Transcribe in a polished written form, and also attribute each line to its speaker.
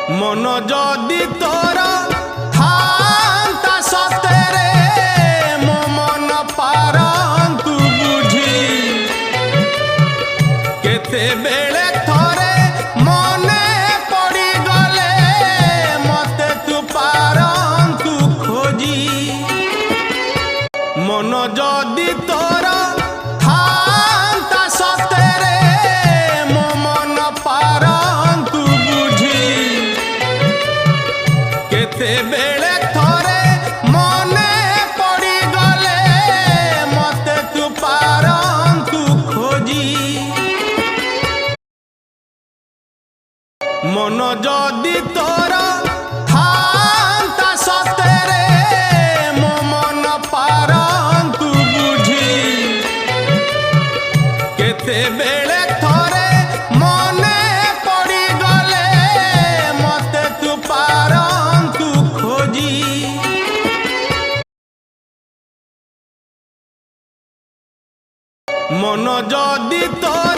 Speaker 1: मन जदि तोर थांता सतेरे मो मन पारंतु बुझी केते बेले थरे मने पड़ी गले मते तू पारंतु खोजी मन जदि तोर थांता सतेरे मो मन पारंतु बुझी केते बेले थरे मने पड़ी गले मते तू पारंतु खोजी मन जदि तोर थांता सतेरे मो मन पारंतु बुझी केते बेले थरे मने पड़ी गले मते तू पारंतु खोजी मन जदि तोर